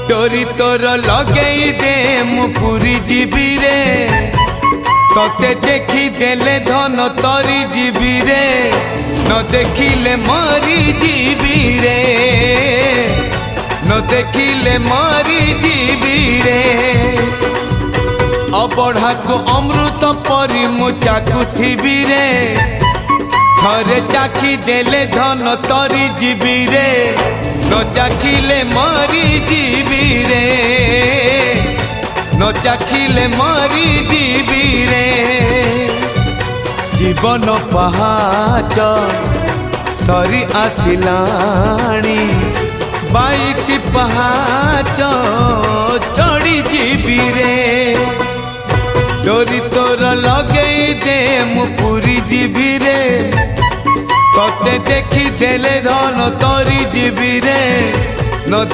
डोरी तोर लगे दे मु पूरी जीवी रे तोते देखी देले धन तरी जीवी रे न देखिले मरी जीवी रे न देखिले मरी जीवी रे अबढ़ा को अमृत परी मु चाकुथिबी रे थरे चाखी देले धन तरी जीवी रे न चाखिले मरी जीवी रे न चाखिले मरी जीवी रे जीवन पहाच सरी आसिलाणी 22 पहाच चढ़ी जीवी रे डोरी तोर लगे दे मु पूरी जीवी रे तोते देखी देले धन तरी जीवी रे न